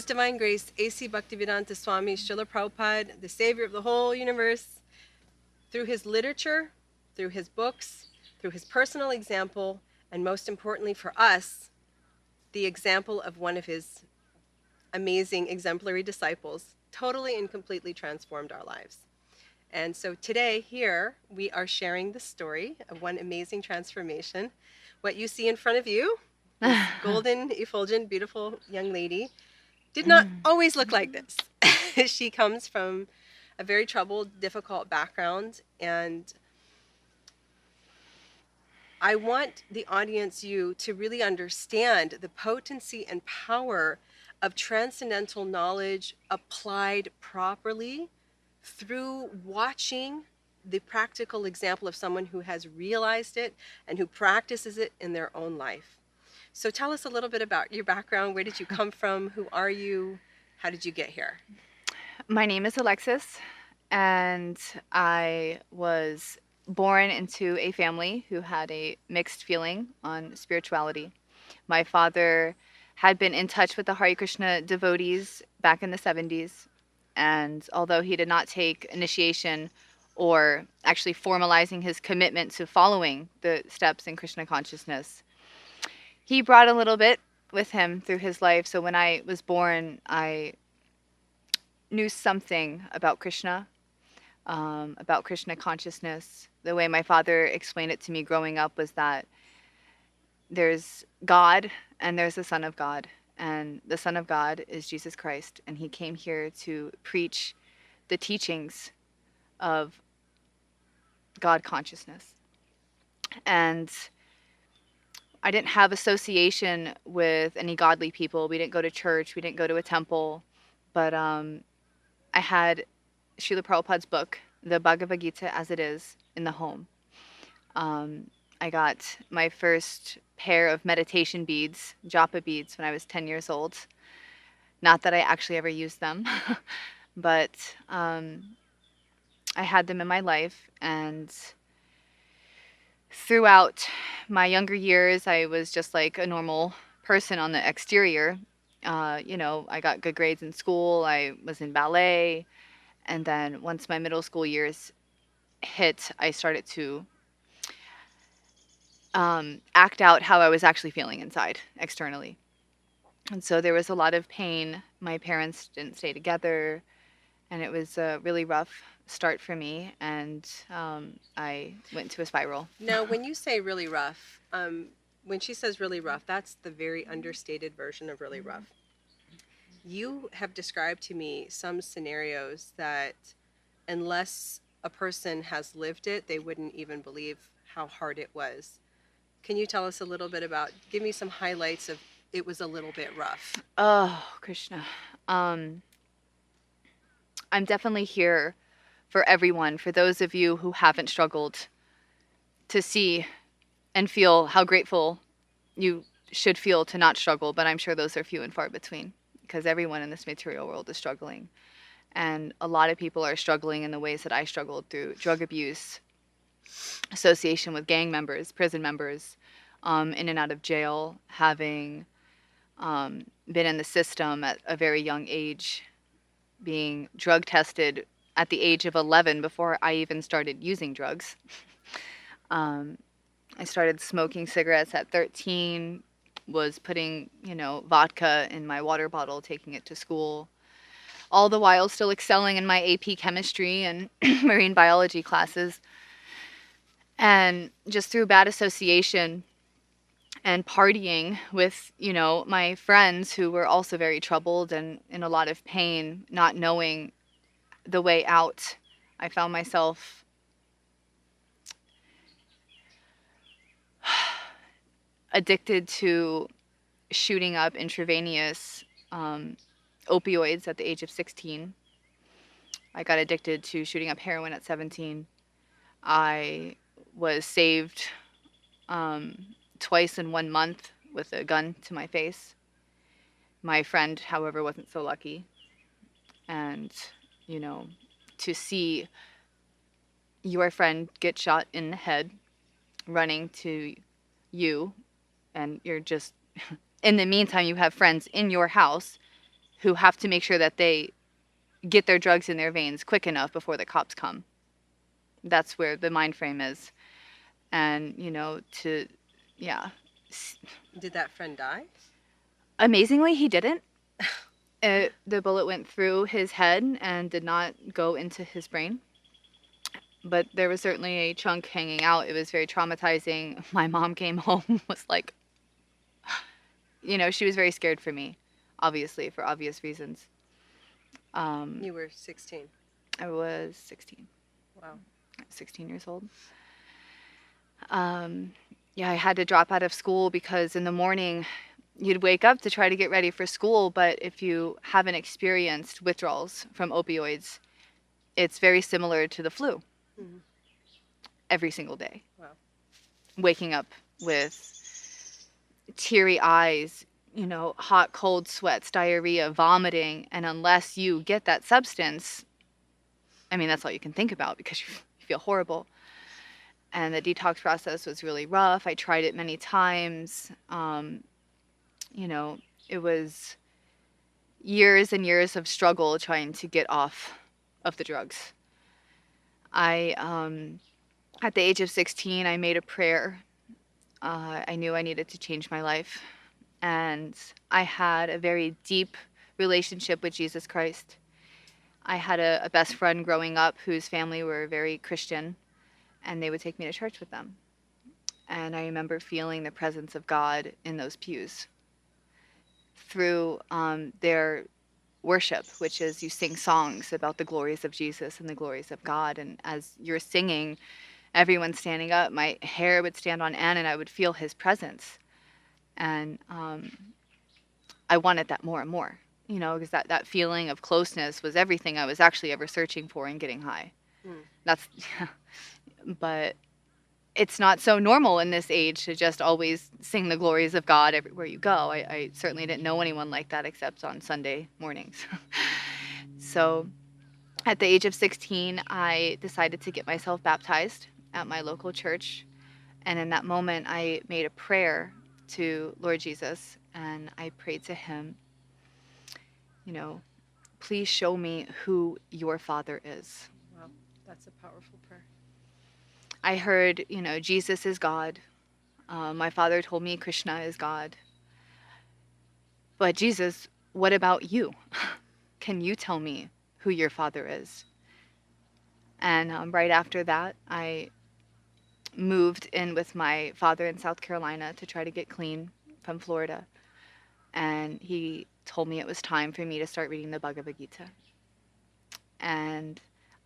His Divine Grace A.C. Bhaktivedanta Swami Srila Prabhupada, the savior of the whole universe, through his literature, through his books, through his personal example, and most importantly for us, the example of one of his amazing exemplary disciples, totally and completely transformed our lives. And so today here we are sharing the story of one amazing transformation. What you see in front of you, this golden, effulgent, beautiful young lady, did not always look like this. She comes from a very troubled, difficult background, and I want the audience, you, to really understand the potency and power of transcendental knowledge applied properly through watching the practical example of someone who has realized it and who practices it in their own life. So tell us a little bit about your background. Where did you come from? Who are you? How did you get here? My name is Alexis, and I was born into a family who had a mixed feeling on spirituality. My father had been in touch with the Hare Krishna devotees back in the 70s, and although he did not take initiation or actually formalizing his commitment to following the steps in Krishna consciousness, he brought a little bit with him through his life. So when I was born, I knew something about Krishna consciousness. The way my father explained it to me growing up was that there's God and there's the Son of God. And the Son of God is Jesus Christ. And he came here to preach the teachings of God consciousness. And I didn't have association with any godly people. We didn't go to church. We didn't go to a temple. But I had Srila Prabhupada's book, the Bhagavad Gita as it is, in the home. I got my first pair of meditation beads, japa beads, when I was 10 years old. Not that I actually ever used them, but I had them in my life. And throughout my younger years, I was just like a normal person on the exterior. I got good grades in school. I was in ballet. And then once my middle school years hit, I started to act out how I was actually feeling inside, externally. And so there was a lot of pain. My parents didn't stay together, and it was a really rough start for me, and I went into a spiral. Now, when you say really rough, when she says really rough, that's the very understated version of really rough. You have described to me some scenarios that, unless a person has lived it, they wouldn't even believe how hard it was. Can you tell us a little bit about, give me some highlights of it was a little bit rough? Oh, Krishna. I'm definitely here for everyone, for those of you who haven't struggled, to see and feel how grateful you should feel to not struggle. But I'm sure those are few and far between, because everyone in this material world is struggling. And a lot of people are struggling in the ways that I struggled, through drug abuse, association with gang members, prison members, in and out of jail, having been in the system at a very young age, being drug tested at the age of 11 before I even started using drugs. I started smoking cigarettes at 13, was putting, vodka in my water bottle, taking it to school, all the while still excelling in my AP chemistry and marine biology classes. And just through bad association and partying with, my friends who were also very troubled and in a lot of pain, not knowing the way out, I found myself addicted to shooting up intravenous opioids at the age of 16. I got addicted to shooting up heroin at 17. I was saved twice in 1 month with a gun to my face. My friend, however, wasn't so lucky. And, to see your friend get shot in the head running to you, and you're just, in the meantime, you have friends in your house who have to make sure that they get their drugs in their veins quick enough before the cops come. That's where the mind frame is. And, yeah. Did that friend die? Amazingly, he didn't. The bullet went through his head and did not go into his brain. But there was certainly a chunk hanging out. It was very traumatizing. My mom came home, was like, she was very scared for me, obviously, for obvious reasons. You were 16. I was 16. Wow. 16 years old. Yeah, I had to drop out of school because in the morning you'd wake up to try to get ready for school, but if you haven't experienced withdrawals from opioids, it's very similar to the flu. Mm-hmm. Every single day. Wow. Waking up with teary eyes, hot, cold sweats, diarrhea, vomiting, and unless you get that substance, I mean, that's all you can think about because you feel horrible. And the detox process was really rough. I tried it many times. It was years and years of struggle trying to get off of the drugs. At the age of 16, I made a prayer. I knew I needed to change my life. And I had a very deep relationship with Jesus Christ. I had a best friend growing up whose family were very Christian, and they would take me to church with them. And I remember feeling the presence of God in those pews through their worship, which is you sing songs about the glories of Jesus and the glories of God. And as you're singing, everyone's standing up. My hair would stand on end, and I would feel his presence. And I wanted that more and more, because that feeling of closeness was everything I was actually ever searching for in getting high. But it's not so normal in this age to just always sing the glories of God everywhere you go. I certainly didn't know anyone like that except on Sunday mornings. So at the age of 16, I decided to get myself baptized at my local church. And in that moment, I made a prayer to Lord Jesus, and I prayed to him, please show me who your Father is. Wow, that's a powerful prayer. I heard, Jesus is God. My father told me Krishna is God. But Jesus, what about you? Can you tell me who your Father is? And right after that, I moved in with my father in South Carolina to try to get clean from Florida. And he told me it was time for me to start reading the Bhagavad Gita. And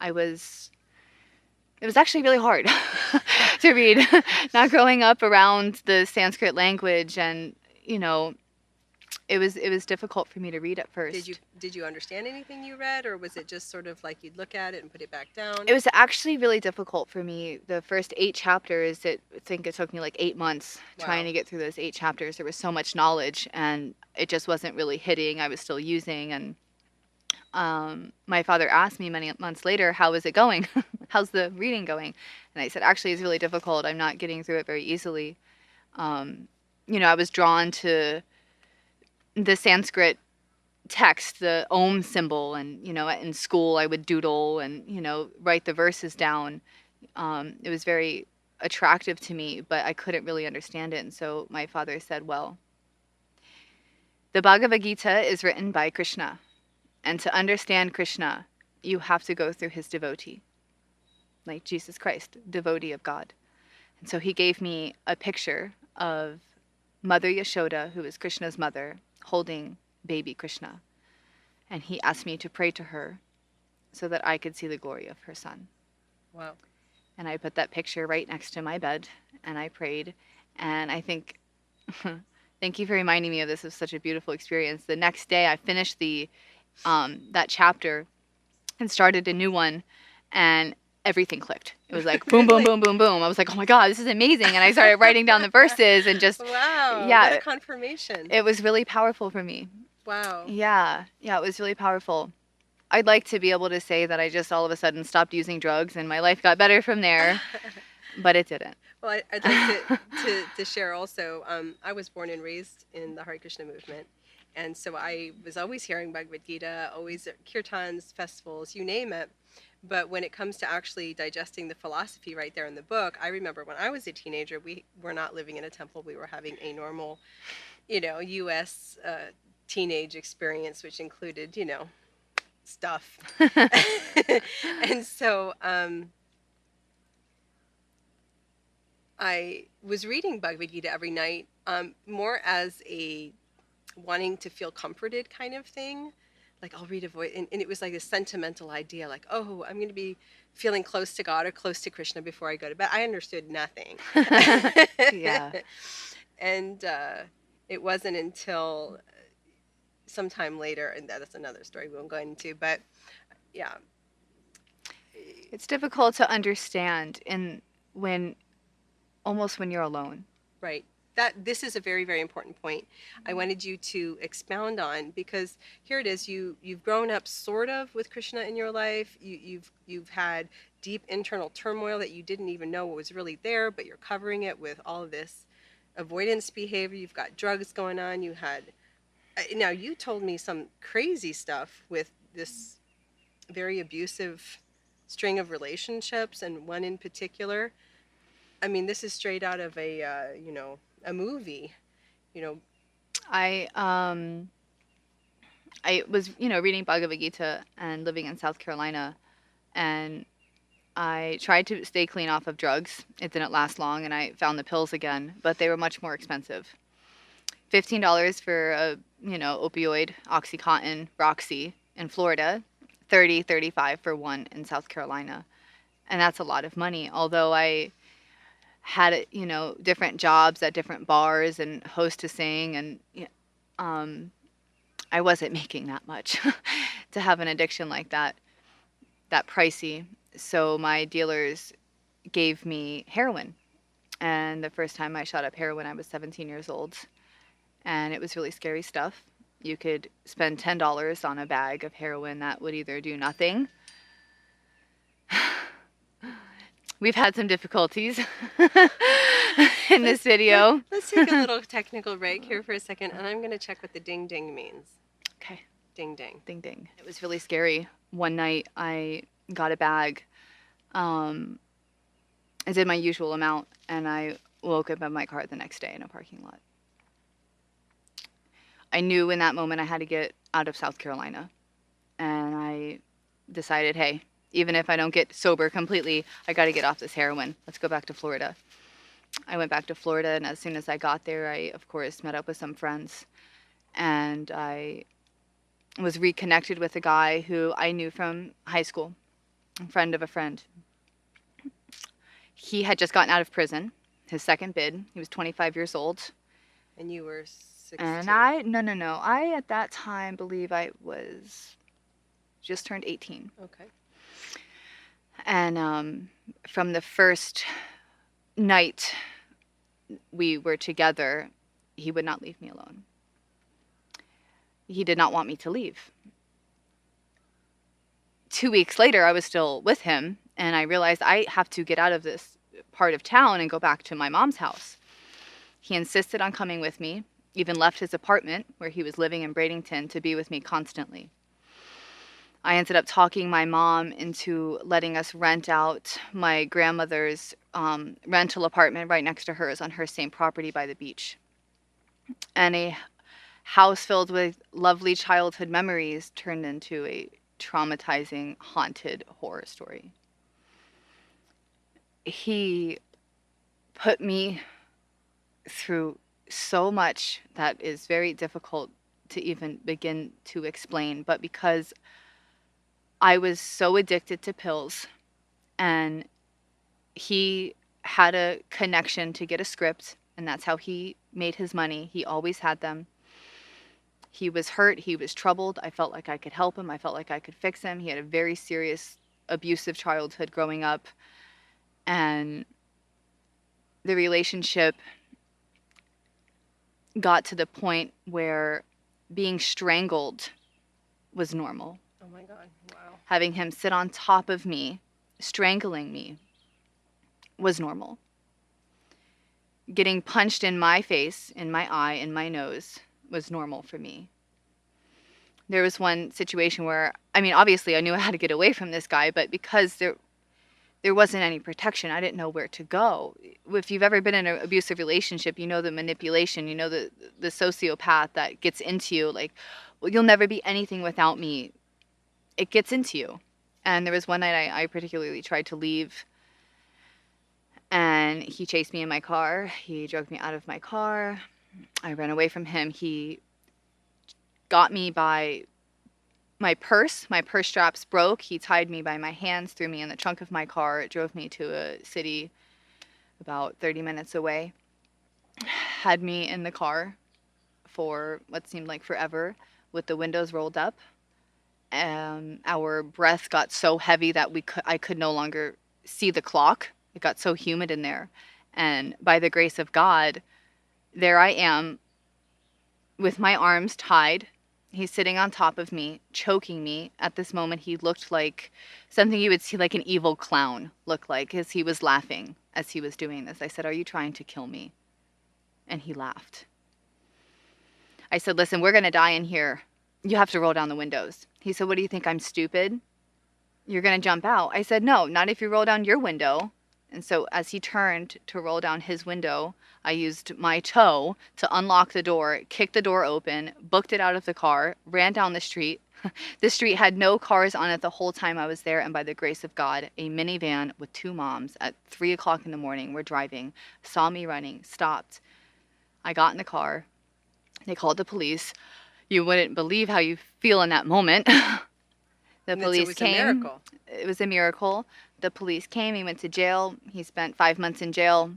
it was actually really hard to read, not growing up around the Sanskrit language, and it was difficult for me to read at first. Did you understand anything you read, or was it just sort of like you'd look at it and put it back down? It was actually really difficult for me. The first 8 chapters, I think it took me like 8 months trying to get through those 8 chapters. There was so much knowledge, and it just wasn't really hitting. I was still using, and my father asked me many months later, how is it going? How's the reading going? And I said, actually, it's really difficult. I'm not getting through it very easily. I was drawn to the Sanskrit text, the Om symbol, and, in school I would doodle and, write the verses down. It was very attractive to me, but I couldn't really understand it. And so my father said, well, the Bhagavad Gita is written by Krishna. And to understand Krishna, you have to go through his devotee, like Jesus Christ, devotee of God. And so he gave me a picture of Mother Yashoda, who is Krishna's mother, holding baby Krishna. And he asked me to pray to her so that I could see the glory of her son. Wow. And I put that picture right next to my bed, and I prayed. And I think, thank you for reminding me of this. It was such a beautiful experience. The next day I finished that chapter and started a new one, and everything clicked. It was like boom, boom, boom, boom, boom. I was like, oh my God, this is amazing. And I started writing down the verses and just, wow, yeah, what a confirmation. It was really powerful for me. Wow. Yeah, it was really powerful. I'd like to be able to say that I just all of a sudden stopped using drugs and my life got better from there, but it didn't. Well, I'd like to share also, I was born and raised in the Hare Krishna movement, And so I was always hearing Bhagavad Gita, always at kirtans, festivals, you name it. But when it comes to actually digesting the philosophy right there in the book, I remember when I was a teenager, we were not living in a temple. We were having a normal, U.S. Teenage experience, which included, stuff. And so I was reading Bhagavad Gita every night, more as a wanting to feel comforted kind of thing. Like I'll read a voice, and it was like a sentimental idea, like, oh, I'm going to be feeling close to God or close to Krishna before I go to bed. I understood nothing. Yeah. And it wasn't until sometime later, and that's another story we won't go into, but yeah. It's difficult to understand when almost when you're alone. Right. This is a very, very important point I wanted you to expound on, because here it is, you've grown up sort of with Krishna in your life. You've had deep internal turmoil that you didn't even know was really there, but you're covering it with all of this avoidance behavior. You've got drugs going on. You had now you told me some crazy stuff with this very abusive string of relationships, and one in particular. I mean, this is straight out of a movie, you know. I was, reading Bhagavad Gita and living in South Carolina, and I tried to stay clean off of drugs. It didn't last long, and I found the pills again, but they were much more expensive. $15 for a, opioid, Oxycontin, Roxy in Florida, 30, 35 for one in South Carolina. And that's a lot of money. Although I had, different jobs at different bars and hostessing, and I wasn't making that much to have an addiction like that pricey. So my dealers gave me heroin. And the first time I shot up heroin, I was 17 years old. And it was really scary stuff. You could spend $10 on a bag of heroin that would either do nothing. We've had some difficulties in this video. Let's take a little technical break here for a second, and I'm going to check what the ding ding means. Okay. Ding ding. Ding ding. It was really scary. One night I got a bag. I did my usual amount, and I woke up in my car the next day in a parking lot. I knew in that moment I had to get out of South Carolina. And I decided, hey, even if I don't get sober completely, I got to get off this heroin. Let's go back to Florida. I went back to Florida, and as soon as I got there, I, of course, met up with some friends. And I was reconnected with a guy who I knew from high school, a friend of a friend. He had just gotten out of prison, his second bid. He was 25 years old. And you were 16. And I, at that time, believe I was just turned 18. Okay. And from the first night we were together, he would not leave me alone. He did not want me to leave. 2 weeks later, I was still with him, and I realized I have to get out of this part of town and go back to my mom's house. He insisted on coming with me, even left his apartment where he was living in Bradenton to be with me constantly. I ended up talking my mom into letting us rent out my grandmother's rental apartment right next to hers on her same property by the beach. And a house filled with lovely childhood memories turned into a traumatizing, haunted horror story. He put me through so much that is very difficult to even begin to explain, but because I was so addicted to pills, and he had a connection to get a script, and that's how he made his money. He always had them. He was hurt. He was troubled. I felt like I could help him. I felt like I could fix him. He had a very serious, abusive childhood growing up, and the relationship got to the point where being strangled was normal. Oh my God, wow. Having him sit on top of me, strangling me, was normal. Getting punched in my face, in my eye, in my nose was normal for me. There was one situation where, I mean, obviously I knew how to get away from this guy, but because there wasn't any protection, I didn't know where to go. If you've ever been in an abusive relationship, you know the manipulation, you know the sociopath that gets into you, like, well, you'll never be anything without me. It gets into you. And there was one night I particularly tried to leave, and he chased me in my car. He drove me out of my car. I ran away from him. He got me by my purse. My purse straps broke. He tied me by my hands, threw me in the trunk of my car, drove me to a city about 30 minutes away, had me in the car for what seemed like forever with the windows rolled up. Our breath got so heavy that I could no longer see the clock. It got so humid in there. And by the grace of God, there I am with my arms tied. He's sitting on top of me, choking me. At this moment, he looked like something you would see like an evil clown look like, as he was laughing as he was doing this. I said, "Are you trying to kill me?" And he laughed. I said, "Listen, we're going to die in here. You have to roll down the windows." He said, "What do you think? I'm stupid? You're going to jump out." I said, "No, not if you roll down your window." And so as he turned to roll down his window, I used my toe to unlock the door, kicked the door open, booked it out of the car, ran down the street. The street had no cars on it the whole time I was there, and by the grace of God, a minivan with two moms at 3 o'clock in the morning were driving, saw me running, stopped. I got in the car. They called the police. You wouldn't believe how you feel in that moment. The police came. It was a miracle. It was a miracle. The police came. He went to jail. He spent 5 months in jail,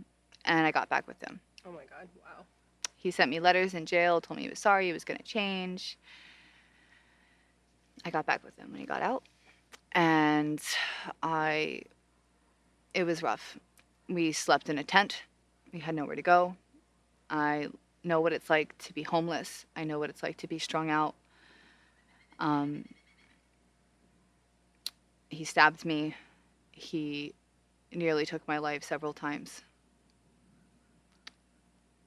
and I got back with him. Oh my God! Wow. He sent me letters in jail, told me he was sorry, he was going to change. I got back with him when he got out, and it was rough. We slept in a tent. We had nowhere to go. I know what it's like to be homeless. I know what it's like to be strung out. He stabbed me. He nearly took my life several times.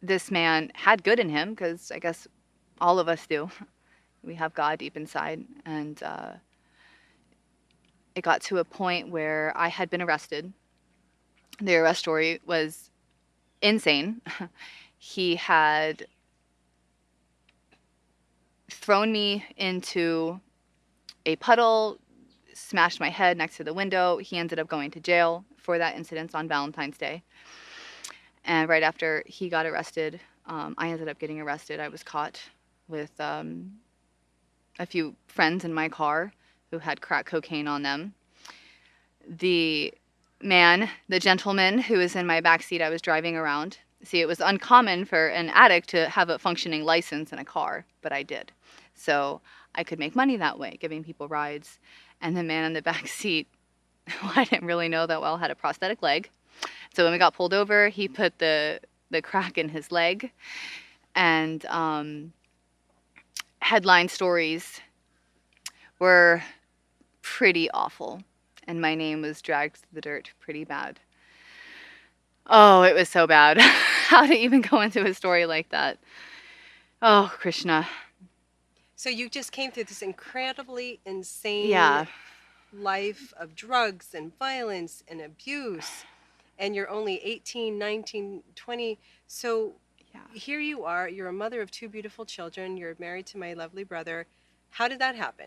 This man had good in him, because I guess all of us do. We have God deep inside. And it got to a point where I had been arrested. The arrest story was insane. He had thrown me into a puddle, smashed my head next to the window. He ended up going to jail for that incident on Valentine's Day. And right after he got arrested, I ended up getting arrested. I was caught with a few friends in my car who had crack cocaine on them. The gentleman who was in my backseat, I was driving around. See, it was uncommon for an addict to have a functioning license in a car, but I did. So I could make money that way, giving people rides. And the man in the back seat, who I didn't really know that well, had a prosthetic leg. So when we got pulled over, he put the crack in his leg. And headline stories were pretty awful. And my name was dragged through the dirt pretty bad. Oh, it was so bad. How to even go into a story like that. Oh, Krishna. So you just came through this incredibly insane life of drugs and violence and abuse, and you're only 18, 19, 20. So here you are, you're a mother of two beautiful children, you're married to my lovely brother. How did that happen?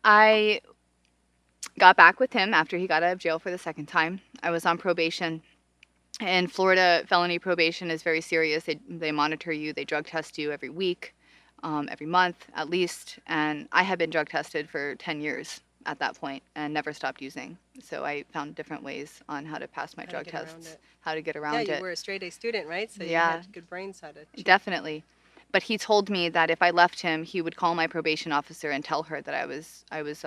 I got back with him after he got out of jail for the second time. I was on probation. In Florida, felony probation is very serious. They monitor you, they drug test you every week, every month at least. And I had been drug tested for 10 years at that point and never stopped using. So I found different ways on how to pass my drug tests, how to get around it. Yeah, you were a straight A student, right? So you had good brains how to. Definitely. But he told me that if I left him, he would call my probation officer and tell her that I was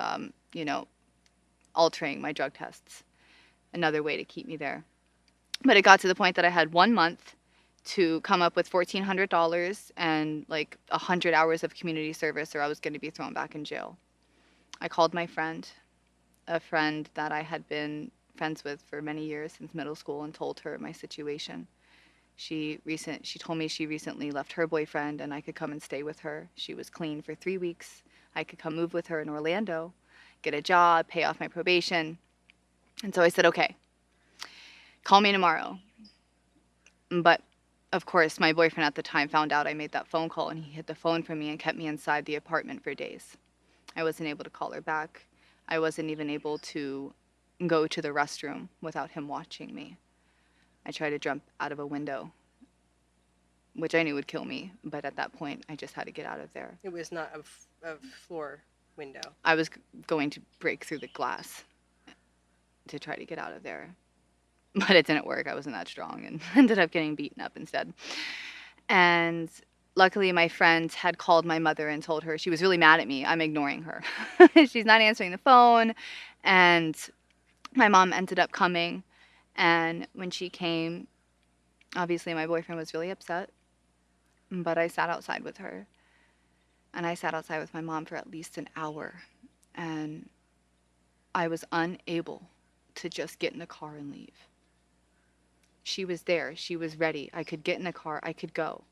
altering my drug tests. Another way to keep me there. But it got to the point that I had 1 month to come up with $1,400 and like 100 hours of community service, or I was going to be thrown back in jail. I called my friend, a friend that I had been friends with for many years since middle school, and told her my situation. She told me she recently left her boyfriend and I could come and stay with her. She was clean for 3 weeks. I could come move with her in Orlando, get a job, pay off my probation. And so I said, okay, call me tomorrow. But of course, my boyfriend at the time found out I made that phone call, and he hid the phone from me and kept me inside the apartment for days. I wasn't able to call her back. I wasn't even able to go to the restroom without him watching me. I tried to jump out of a window, which I knew would kill me, but at that point, I just had to get out of there. It was not a floor window. I was going to break through the glass to try to get out of there, but it didn't work. I wasn't that strong and ended up getting beaten up instead. And luckily, my friend had called my mother and told her she was really mad at me. I'm ignoring her. She's not answering the phone. And my mom ended up coming. And when she came, obviously my boyfriend was really upset. But I sat outside with her. And I sat outside with my mom for at least an hour. And I was unable to just get in the car and leave. She was there. She was ready. I could get in the car. I could go.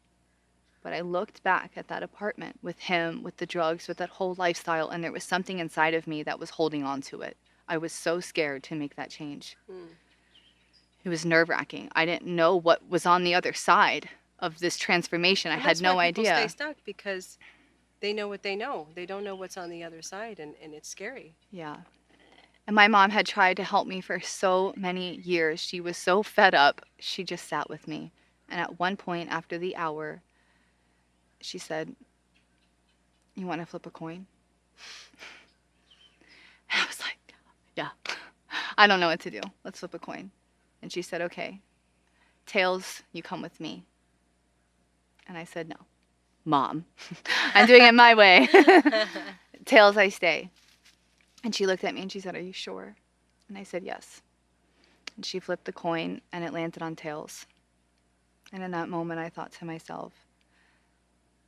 But I looked back at that apartment with him, with the drugs, with that whole lifestyle, and there was something inside of me that was holding on to it. I was so scared to make that change. It was nerve-wracking. I didn't know what was on the other side of this transformation. I had no idea. People stay stuck because they know what they know. They don't know what's on the other side, and it's scary. Yeah. And my mom had tried to help me for so many years. She was so fed up. She just sat with me. And at one point, after the hour, she said, "You want to flip a coin?" And I was like, yeah. I don't know what to do. Let's flip a coin. And she said, okay. Tails, you come with me. And I said, no. Mom, I'm doing it my way. Tails, I stay. And she looked at me and she said, are you sure? And I said, yes. And she flipped the coin and it landed on tails. And in that moment, I thought to myself,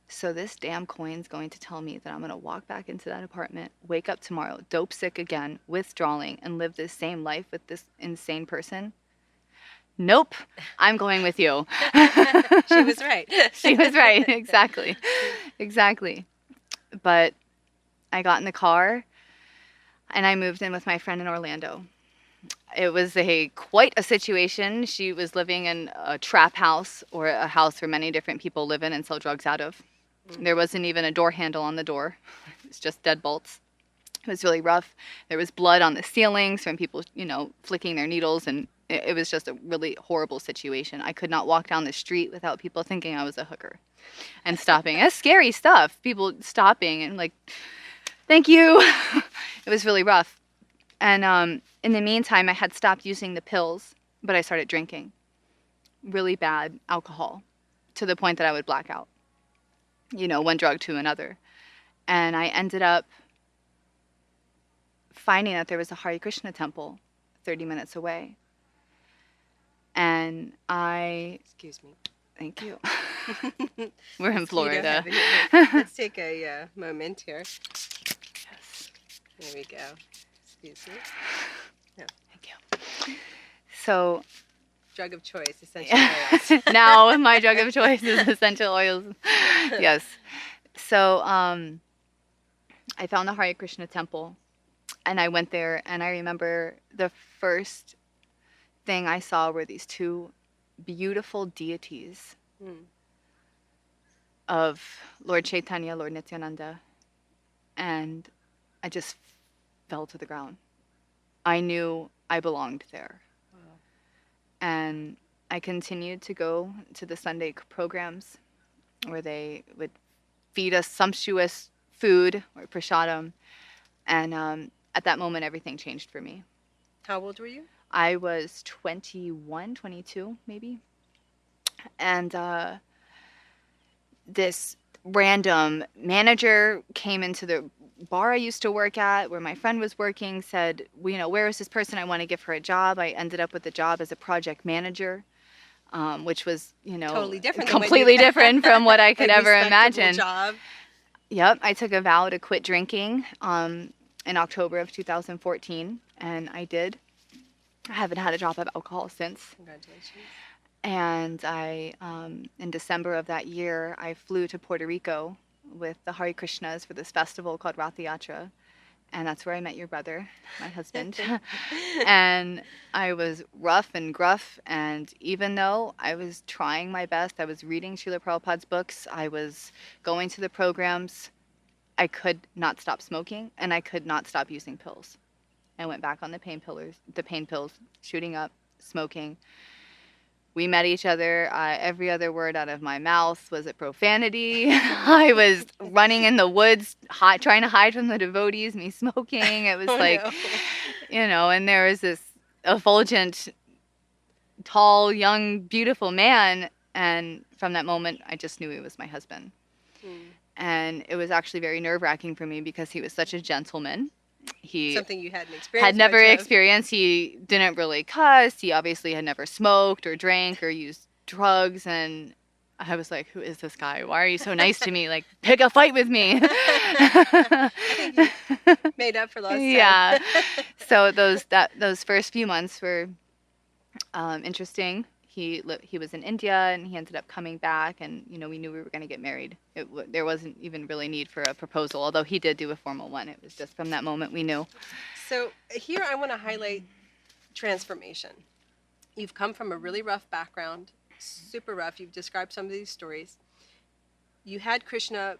so this damn coin's going to tell me that I'm going to walk back into that apartment, wake up tomorrow, dope sick again, withdrawing, and live this same life with this insane person? Nope, I'm going with you. She was right. She was right, exactly. Exactly. But I got in the car and I moved in with my friend in Orlando. It was quite a situation. She was living in a trap house, or a house where many different people live in and sell drugs out of. There wasn't even a door handle on the door. It was just deadbolts. It was really rough. There was blood on the ceilings from people, flicking their needles, and it was just a really horrible situation. I could not walk down the street without people thinking I was a hooker and stopping. That's scary stuff. People stopping and like, thank you. It was really rough. And in the meantime, I had stopped using the pills, but I started drinking really bad alcohol to the point that I would black out, one drug to another. And I ended up finding that there was a Hare Krishna temple 30 minutes away. And Excuse me. Thank you. We're in Florida. Let's take a moment here. Yes. There we go. Excuse me. No. Thank you. So, drug of choice, essential oils. Now my drug of choice is essential oils. Yes. So I found the Hare Krishna temple, and I went there, and I remember the first thing I saw were these two beautiful deities of Lord Chaitanya, Lord Nityananda, and I just fell to the ground. I knew I belonged there. Wow. And I continued to go to the Sunday programs where they would feed us sumptuous food or prasadam. And at that moment, everything changed for me. How old were you? I was 21, 22, maybe. And this random manager came into the bar I used to work at, where my friend was working, said, where is this person? I want to give her a job. I ended up with a job as a project manager, which was, totally different, completely different from what I could ever imagine. Job. Yep. I took a vow to quit drinking in October of 2014, and I did. I haven't had a drop of alcohol since. Congratulations. And I, in December of that year, I flew to Puerto Rico with the Hare Krishnas for this festival called Rath Yatra. And that's where I met your brother, my husband. And I was rough and gruff. And even though I was trying my best, I was reading Srila Prabhupada's books, I was going to the programs, I could not stop smoking and I could not stop using pills. I went back on the pain pills, shooting up, smoking. We met each other. Every other word out of my mouth was a profanity. I was running in the woods, trying to hide from the devotees, me smoking. It was Oh, like, no. and there was this effulgent, tall, young, beautiful man. And from that moment, I just knew he was my husband. And it was actually very nerve-wracking for me because he was such a gentleman. He Something you hadn't experienced. had never much of. experienced. He didn't really cuss. He obviously had never smoked or drank or used drugs. And I was like, who is this guy? Why are you so nice to me? Like, pick a fight with me. I think you made up for lost time. Yeah. So those first few months were interesting. He was in India and he ended up coming back, and we knew we were going to get married. There wasn't even really need for a proposal, although he did do a formal one. It was just from that moment we knew. So here I want to highlight transformation. You've come from a really rough background, super rough. You've described some of these stories. You had Krishna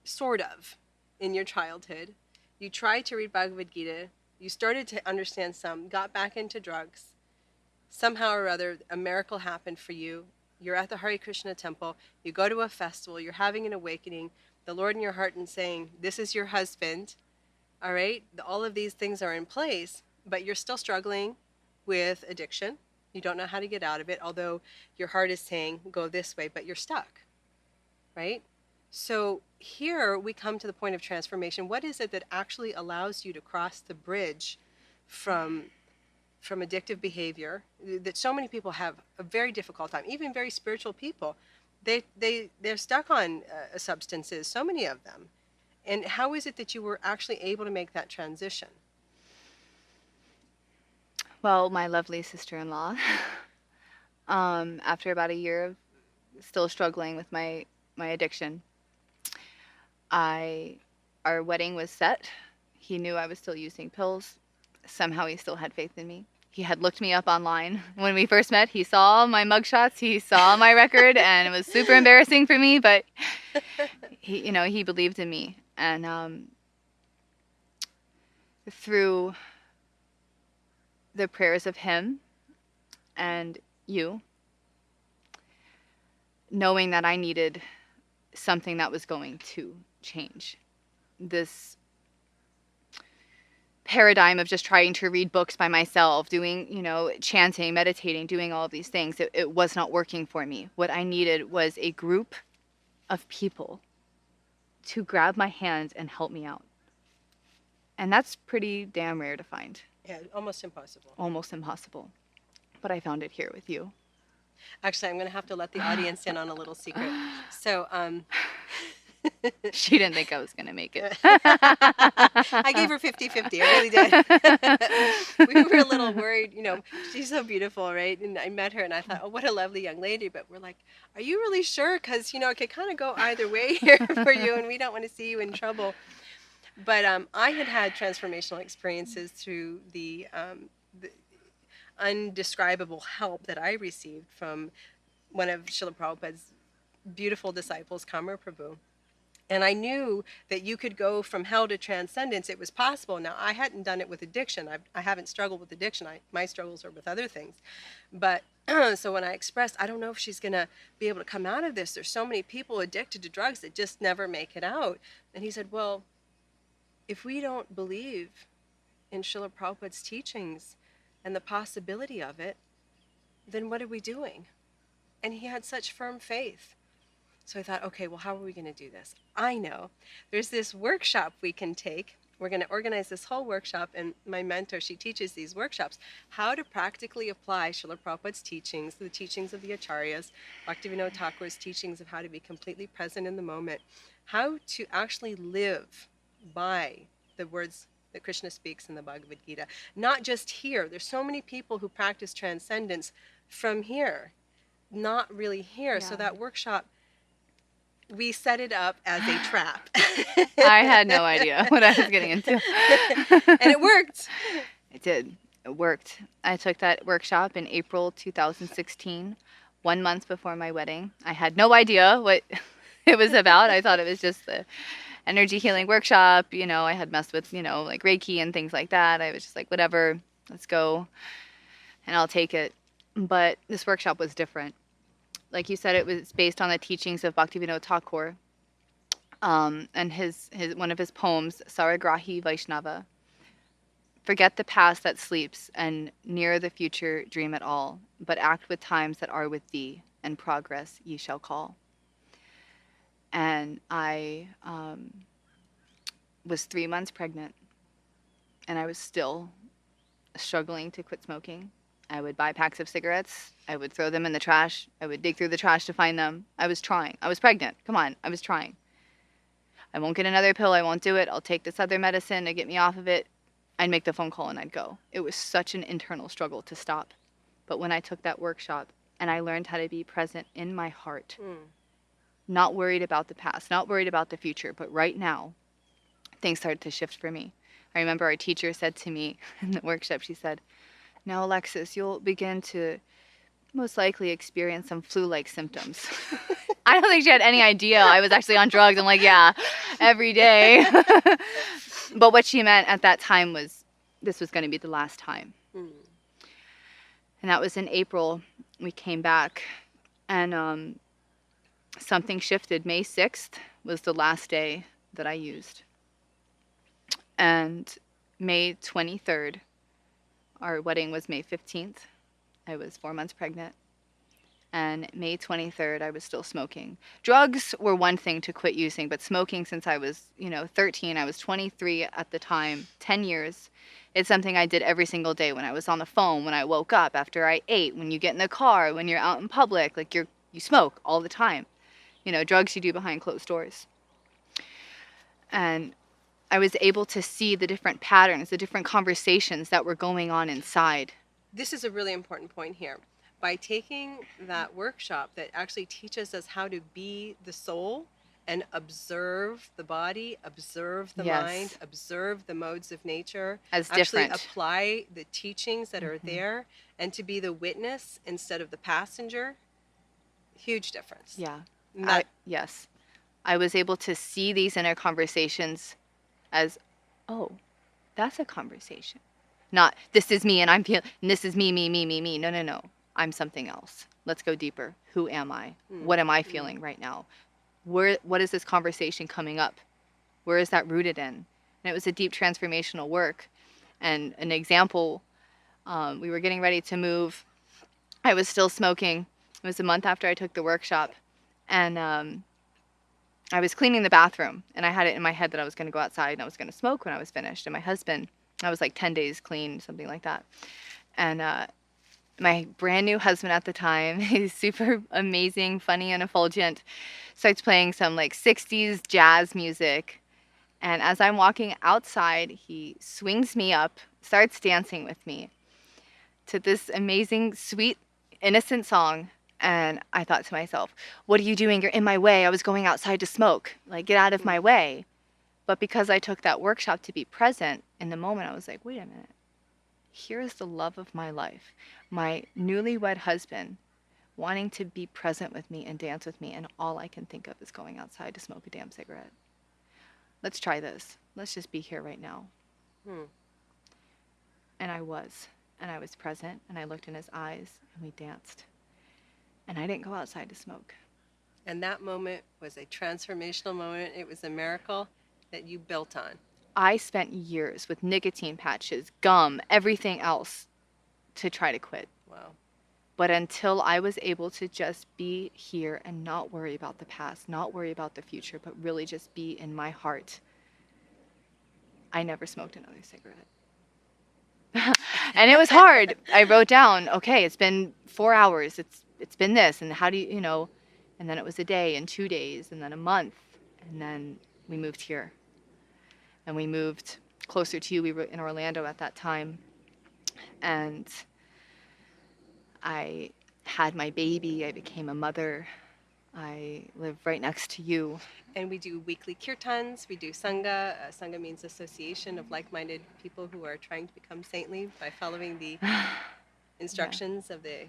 sort of in your childhood. You tried to read Bhagavad Gita. You started to understand some, got back into drugs. Somehow or other, a miracle happened for you. You're at the Hare Krishna temple. You go to a festival. You're having an awakening. The Lord in your heart and saying, this is your husband. All right? All of these things are in place, but you're still struggling with addiction. You don't know how to get out of it, although your heart is saying, go this way, but you're stuck. Right? So here we come to the point of transformation. What is it that actually allows you to cross the bridge from addictive behavior that so many people have a very difficult time, even very spiritual people? They're stuck on substances, so many of them. And how is it that you were actually able to make that transition? Well, my lovely sister-in-law, after about a year of still struggling with my addiction, our wedding was set. He knew I was still using pills. Somehow he still had faith in me. He had looked me up online when we first met. He saw my mugshots, he saw my record, and it was super embarrassing for me, but he believed in me. And through the prayers of him and you, knowing that I needed something that was going to change this paradigm of just trying to read books by myself, doing, chanting, meditating, doing all of these things, it was not working for me. What I needed was a group of people to grab my hand and help me out. And that's pretty damn rare to find. Yeah, almost impossible. Almost impossible. But I found it here with you. Actually, I'm going to have to let the audience in on a little secret. So, she didn't think I was going to make it. I gave her 50-50. I really did. We were a little worried. She's so beautiful, right? And I met her and I thought, oh, what a lovely young lady. But we're like, are you really sure? Because, it could kind of go either way here for you, and we don't want to see you in trouble. But I had transformational experiences through the undescribable help that I received from one of Srila Prabhupada's beautiful disciples, Kamar Prabhu. And I knew that you could go from hell to transcendence. It was possible. Now, I hadn't done it with addiction. I haven't struggled with addiction. My struggles are with other things. But so when I expressed, I don't know if she's going to be able to come out of this. There's so many people addicted to drugs that just never make it out. And he said, well, if we don't believe in Srila Prabhupada's teachings and the possibility of it, then what are we doing? And he had such firm faith. So I thought, okay, well, how are we going to do this? I know. There's this workshop we can take. We're going to organize this whole workshop, and my mentor, she teaches these workshops, how to practically apply Srila Prabhupada's teachings, the teachings of the Acharyas, Bhaktivedanta Thakur's teachings of how to be completely present in the moment, how to actually live by the words that Krishna speaks in the Bhagavad Gita. Not just here. There's so many people who practice transcendence from here, not really here. Yeah. So that workshop, We set it up as a trap. I had no idea what I was getting into. And it worked. It did. It worked. I took that workshop in April 2016, 1 month before my wedding. I had no idea what it was about. I thought it was just the energy healing workshop. I had messed with, like Reiki and things like that. I was just like, whatever, let's go and I'll take it. But this workshop was different. Like you said, it was based on the teachings of Bhaktivedanta Thakur, and his one of his poems, Saragrahi Vaishnava. Forget the past that sleeps, and near the future dream at all, but act with times that are with thee, and progress ye shall call. And I was 3 months pregnant, and I was still struggling to quit smoking. I would buy packs of cigarettes. I would throw them in the trash. I would dig through the trash to find them. I was trying. I was pregnant. Come on, I was trying. I won't get another pill. I won't do it. I'll take this other medicine to get me off of it. I'd make the phone call and I'd go. It was such an internal struggle to stop. But when I took that workshop and I learned how to be present in my heart, not worried about the past, not worried about the future, but right now, things started to shift for me. I remember our teacher said to me in the workshop, she said, "Now, Alexis, you'll begin to most likely experience some flu-like symptoms." I don't think she had any idea I was actually on drugs. I'm like, yeah, every day. But what she meant at that time was this was going to be the last time. And that was in April. We came back and something shifted. May 6th was the last day that I used. And May 23rd, our wedding was May 15th. I was 4 months pregnant. And May 23rd, I was still smoking. Drugs were one thing to quit using, but smoking since I was, 13, I was 23 at the time, 10 years. It's something I did every single day when I was on the phone, when I woke up, after I ate, when you get in the car, when you're out in public, like you smoke all the time. Drugs you do behind closed doors. And I was able to see the different patterns, the different conversations that were going on inside. This is a really important point here. By taking that workshop that actually teaches us how to be the soul and observe the body, observe the mind, observe the modes of nature, as actually different. apply the teachings that are there, and to be the witness instead of the passenger, huge difference. Yeah. Yes. I was able to see these inner conversations as, oh, that's a conversation. Not, this is me and I'm feeling, and this is me. No. I'm something else. Let's go deeper. Who am I? What am I feeling right now? What is this conversation coming up? Where is that rooted in? And it was a deep transformational work. And an example, we were getting ready to move. I was still smoking. It was a month after I took the workshop. And I was cleaning the bathroom. And I had it in my head that I was going to go outside and I was going to smoke when I was finished. And my husband, I was like 10 days clean, something like that. And my brand new husband at the time, he's super amazing, funny, and effulgent, starts playing some like 60s jazz music. And as I'm walking outside, he swings me up, starts dancing with me to this amazing, sweet, innocent song. And I thought to myself, what are you doing? You're in my way. I was going outside to smoke. Like, get out of my way. But because I took that workshop to be present in the moment, I was like, wait a minute. Here is the love of my life, my newlywed husband wanting to be present with me and dance with me, and all I can think of is going outside to smoke a damn cigarette. Let's try this. Let's just be here right now. And I was present, and I looked in his eyes, and we danced. And I didn't go outside to smoke. And that moment was a transformational moment. It was a miracle that you built on. I spent years with nicotine patches, gum, everything else to try to quit. Wow. But until I was able to just be here and not worry about the past, not worry about the future, but really just be in my heart, I never smoked another cigarette. And it was hard. I wrote down, okay, it's been 4 hours. It's been this. And how do you, and then it was a day and 2 days and then a month. And then we moved here. And we moved closer to you. We were in Orlando at that time. And I had my baby. I became a mother. I live right next to you. And we do weekly kirtans. We do sangha. Sangha means association of like-minded people who are trying to become saintly by following the instructions of the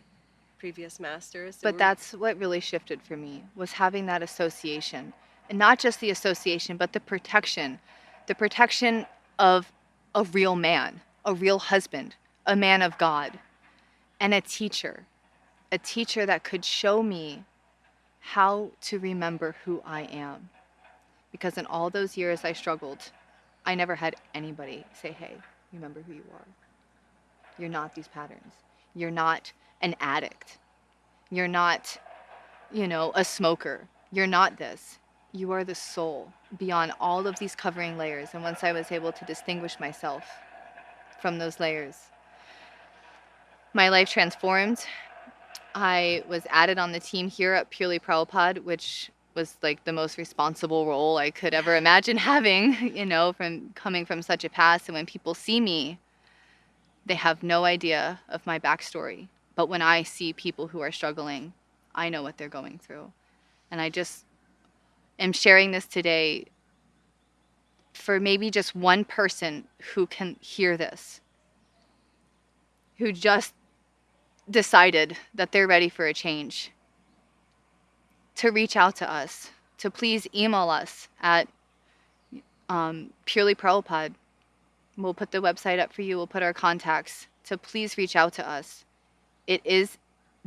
previous masters. So But that's what really shifted for me, was having that association. And not just the association, but the protection. The protection of a real man, a real husband, a man of God, and a teacher that could show me how to remember who I am. Because in all those years I struggled, I never had anybody say, hey, remember who you are. You're not these patterns. You're not an addict. You're not, a smoker. You're not this. You are the soul beyond all of these covering layers. And once I was able to distinguish myself from those layers, my life transformed. I was added on the team here at Purely Prabhupada, which was like the most responsible role I could ever imagine having, from coming from such a past. And when people see me, they have no idea of my backstory. But when I see people who are struggling, I know what they're going through. And I just am sharing this today for maybe just one person who can hear this, who just decided that they're ready for a change, to reach out to us, to please email us at Purely Prabhupada. We'll put the website up for you. We'll put our contacts. To please reach out to us. It is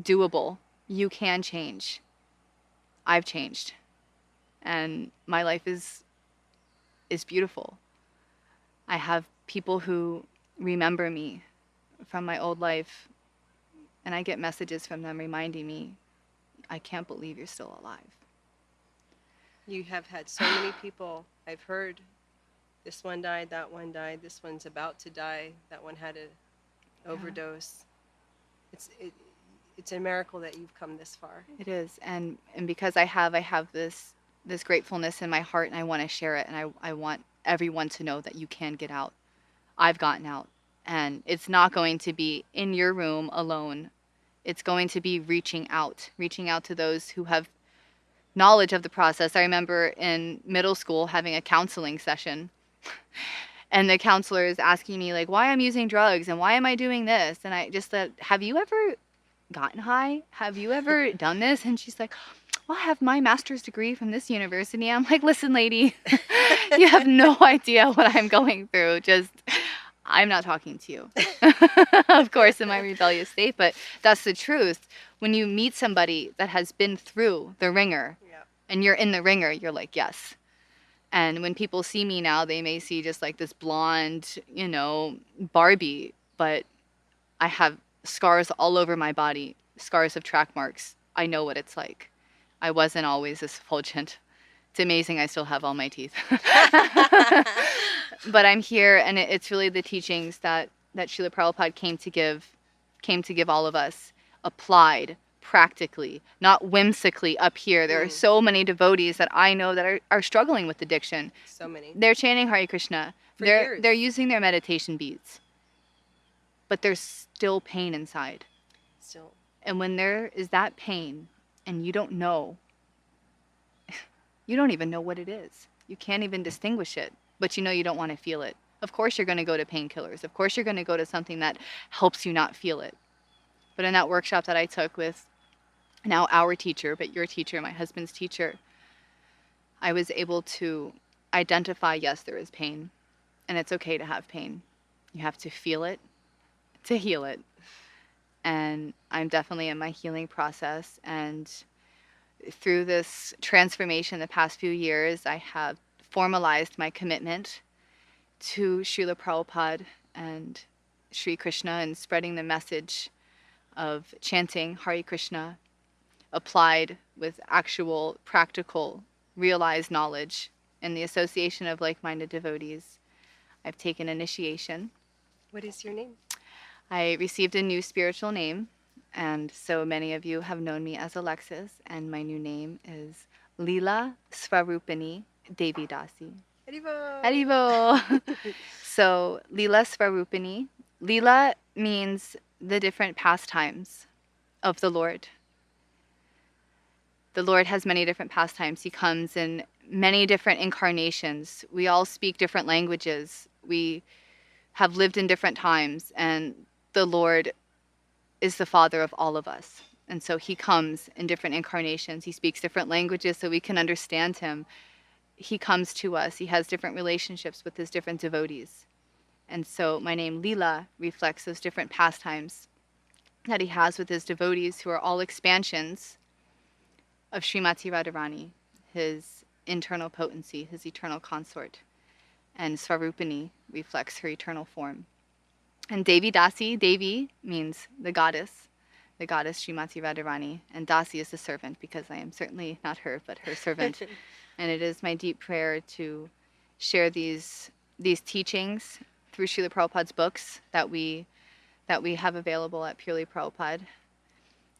doable. You can change. I've changed. And my life is beautiful. I have people who remember me from my old life, and I get messages from them reminding me, I can't believe you're still alive. you have had so many people. I've heard this one died, that one died, this one's about to die, that one had an overdose. It's a miracle that you've come this far. It is, and because I have this gratefulness in my heart, and I want to share it, and I want everyone to know that you can get out. I've gotten out, and it's not going to be in your room alone. It's going to be reaching out to those who have knowledge of the process. I remember in middle school having a counseling session, and the counselor is asking me like, why I'm using drugs and why am I doing this, and I just said, have you ever gotten high? Have you ever done this? And she's like, well, I have my master's degree from this university. I'm like, listen, lady, you have no idea what I'm going through. Just, I'm not talking to you. Of course, in my rebellious state, but that's the truth. When you meet somebody that has been through the ringer, and you're in the ringer, you're like, yes. And when people see me now, they may see just like this blonde, Barbie, but I have scars all over my body, scars of track marks. I know what it's like. I wasn't always this effulgent. It's amazing I still have all my teeth. But I'm here, and it's really the teachings that Srila Prabhupada came to give all of us, applied practically, not whimsically up here. There are so many devotees that I know that are struggling with addiction. So many. They're chanting Hare Krishna. They're using their meditation beads. But there's still pain inside. Still. And when there is that pain and you don't know, you don't even know what it is. You can't even distinguish it, but you don't want to feel it. Of course you're going to go to painkillers. Of course you're going to go to something that helps you not feel it. But in that workshop that I took with now our teacher, but your teacher, my husband's teacher, I was able to identify, yes, there is pain, and it's okay to have pain. You have to feel it to heal it. And I'm definitely in my healing process. And through this transformation the past few years, I have formalized my commitment to Srila Prabhupada and Sri Krishna, and spreading the message of chanting Hare Krishna applied with actual, practical, realized knowledge in the association of like-minded devotees. I've taken initiation. What is your name? I received a new spiritual name, and so many of you have known me as Alexis, and my new name is Lila Swarupini Devi Dasi. Haribo! Haribo! So, Lila Swarupini. Lila means the different pastimes of the Lord. The Lord has many different pastimes. He comes in many different incarnations. We all speak different languages. We have lived in different times, and the Lord is the Father of all of us. And so he comes in different incarnations. He speaks different languages so we can understand him. He comes to us. He has different relationships with his different devotees. And so my name Lila reflects those different pastimes that he has with his devotees, who are all expansions of Srimati Radharani, his internal potency, his eternal consort. And Svarupini reflects her eternal form. And Devi Dasi, Devi means the goddess Srimati Radharani, and Dasi is the servant, because I am certainly not her, but her servant. And it is my deep prayer to share these teachings through Srila Prabhupada's books that we have available at Purely Prabhupada,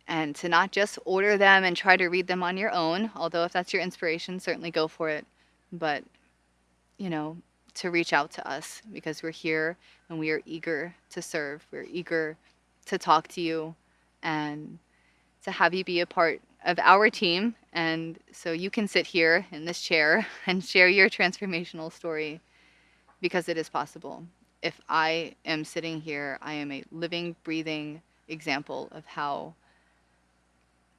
and to not just order them and try to read them on your own, although if that's your inspiration, certainly go for it, but, to reach out to us, because we're here and we are eager to serve. We're eager to talk to you and to have you be a part of our team, and so you can sit here in this chair and share your transformational story, because it is possible. If I am sitting here, I am a living, breathing example of how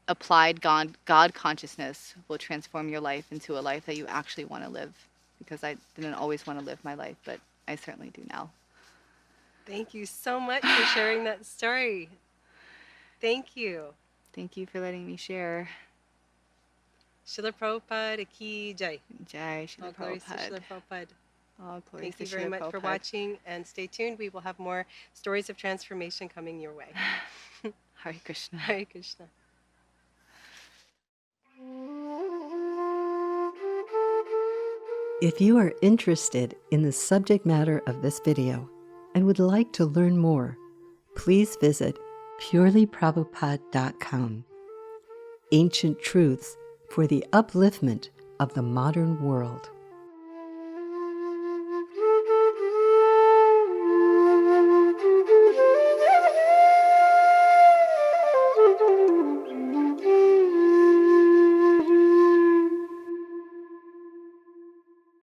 applied God consciousness will transform your life into a life that you actually want to live, because I didn't always want to live my life, but I certainly do now. Thank you so much for sharing that story. Thank you. Thank you for letting me share. Srila Prabhupada Ki Jai. Jai All Srila glories to Prabhupada. Srila Prabhupada. All glories Thank you to very Srila much for Prabhupada. watching, and stay tuned. We will have more stories of transformation coming your way. Hare Krishna. Hare Krishna. If you are interested in the subject matter of this video and would like to learn more, please visit purelyprabhupada.com. Ancient truths for the upliftment of the modern world.